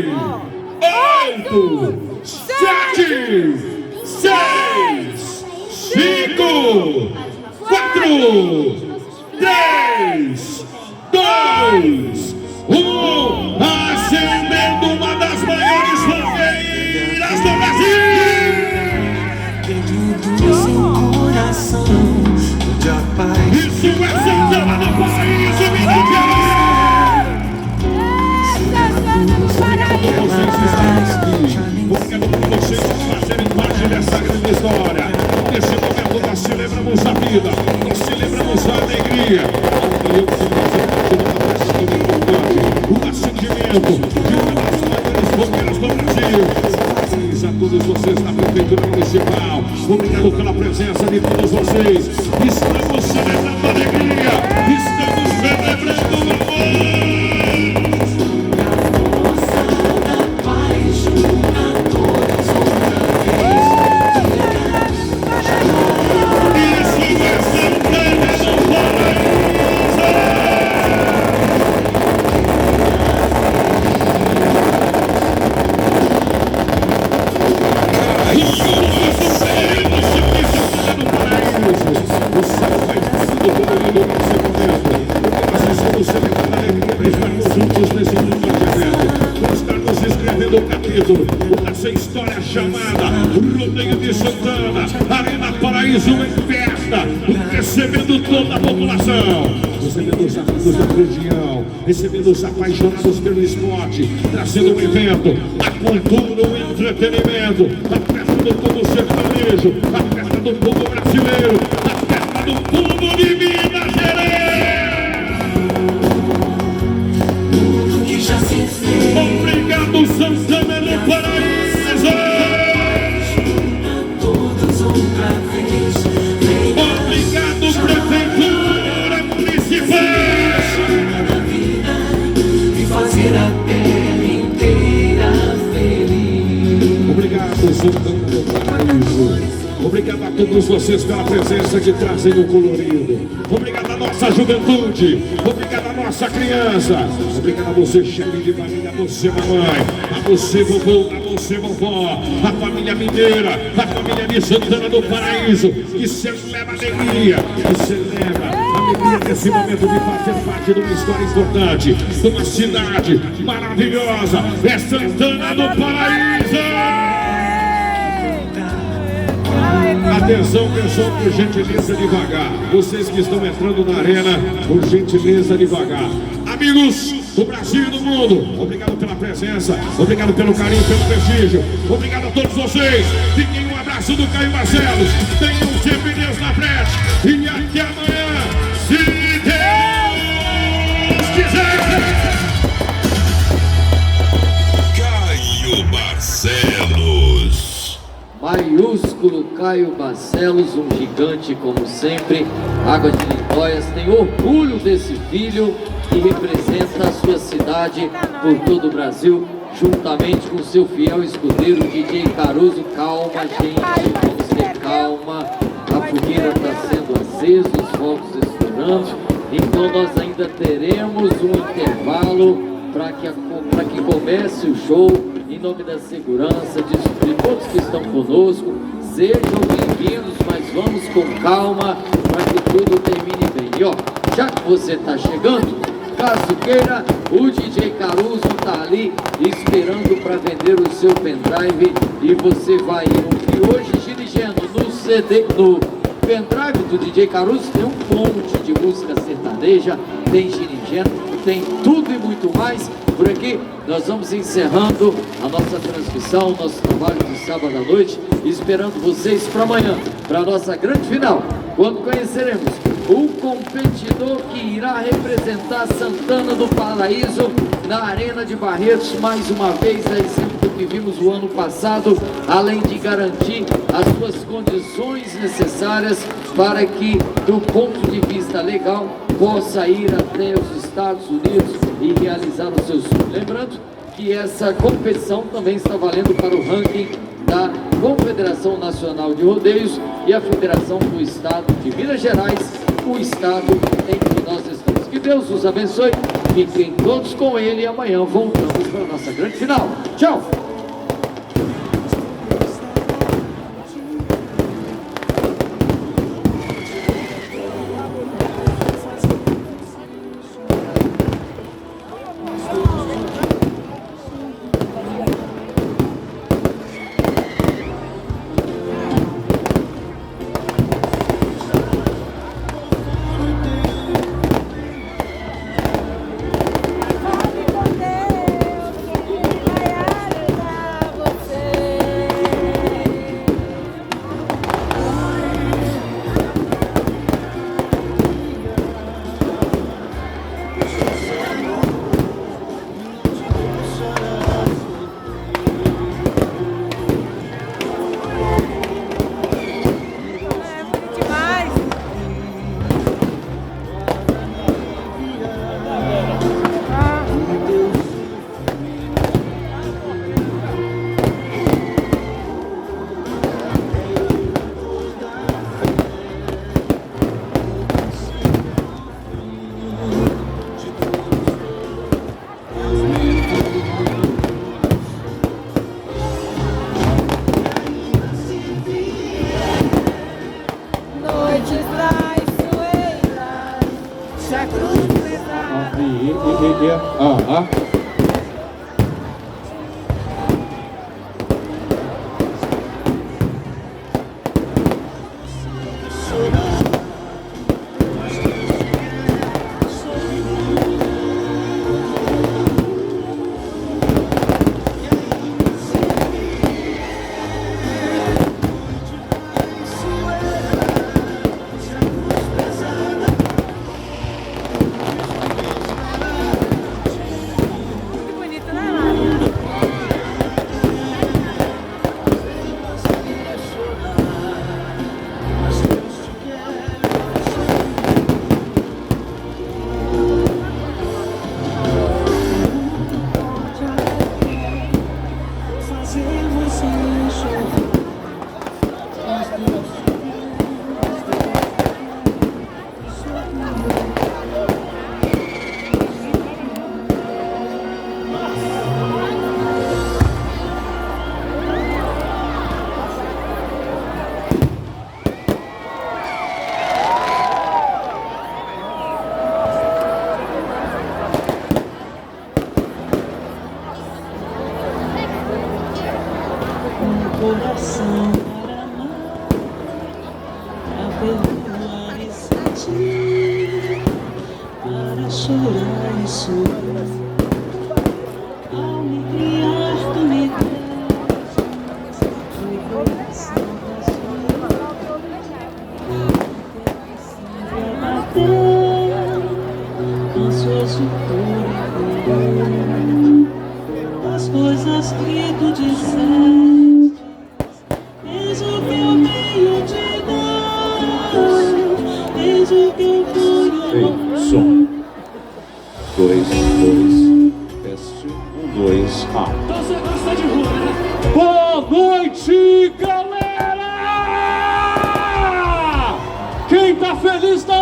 8, 7, 6, 5, 4, 3, 2, 1. Acendendo uma das maiores fogueiras do Brasil. Isso é Santana do Paraíso, obrigado por vocês fazerem parte dessa grande história. Nesse momento nós celebramos a vida, nós celebramos a alegria. O acendimento de uma das maiores fogueiras do Brasil. Parabéns a todos vocês da Prefeitura Municipal. Obrigado pela presença de todos vocês. Estamos celebrando a alegria, estamos celebrando o amor. Essa história chamada Rodeio de Santana, Arena Paraíso em festa, recebendo toda a população, recebendo os amigos da região, recebendo os apaixonados pelo esporte, trazendo um evento, a cultura, o entretenimento, a festa do povo sertanejo, a festa do povo brasileiro, a festa do povo de Minas Gerais. Obrigado, Santana do Paraíso. Obrigado, Prefeitura Municipal. E fazer a terra inteira feliz. Obrigado, Santana do Paraíso. Obrigado a todos vocês pela presença que trazem o colorido. Obrigado à nossa juventude. Obrigado à nossa criança. Obrigado a você, chefe de família, a você, mamãe, a você, vovô, a você, vovó, a família mineira, a família de Santana do Paraíso, que celebra a alegria, que celebra a alegria desse momento de fazer parte de uma história importante, de uma cidade maravilhosa. É Santana do Paraíso. Atenção, pessoal, por gentileza, devagar. Vocês que estão entrando na arena, por gentileza, devagar. Amigos do Brasil e do mundo, obrigado pela presença, obrigado pelo carinho, pelo prestígio. Obrigado a todos vocês. Fiquem um abraço do Caio Barcelos. Tenham sempre Deus na frente. E até amanhã, se Deus quiser. Caio Barcelos. Maiúsculo Caio Barcelos, um gigante como sempre. Água de Lindóias tem orgulho desse filho que representa a sua cidade por todo o Brasil, juntamente com seu fiel escudeiro DJ Caruso. Calma, gente, vamos ter calma. A fogueira está sendo acesa, os fogos estourando, então nós ainda teremos um intervalo para que comece o show. Em nome da segurança, de todos que estão conosco, sejam bem-vindos, mas vamos com calma para que tudo termine bem. E ó, já que você está chegando, caso queira, o DJ Caruso está ali esperando para vender o seu pendrive e você vai ouvir hoje dirigindo no CD, no pendrive do DJ Caruso tem um monte de música sertaneja, tem ginigeno, tem tudo e muito mais. Por aqui nós vamos encerrando a nossa transmissão, nosso trabalho de sábado à noite, esperando vocês para amanhã, para a nossa grande final, quando conheceremos o competidor que irá representar Santana do Paraíso na Arena de Barretos, mais uma vez, a exemplo do que vimos o ano passado, além de garantir as suas condições necessárias para que, do ponto de vista legal, possa ir até os Estados Unidos e realizar o seu sonho. Lembrando que essa competição também está valendo para o ranking da Confederação Nacional de Rodeios e a Federação do Estado de Minas Gerais, o estado em que nós estamos. Que Deus os abençoe, fiquem todos com Ele e amanhã voltamos. para a nossa grande final. Tchau! Coração para amar, para perdoar e sentir, para chorar e sorrir. Ao me criar, tu me deste o coração da sua sempre a bater, ansioso por entender as coisas que tu disseste. Eis o que eu venho te dar, eis o que eu venho. Som. 2, 2. Teste. 1, 2, A. Então você gosta de rua, né? Boa noite, galera! Quem tá feliz tá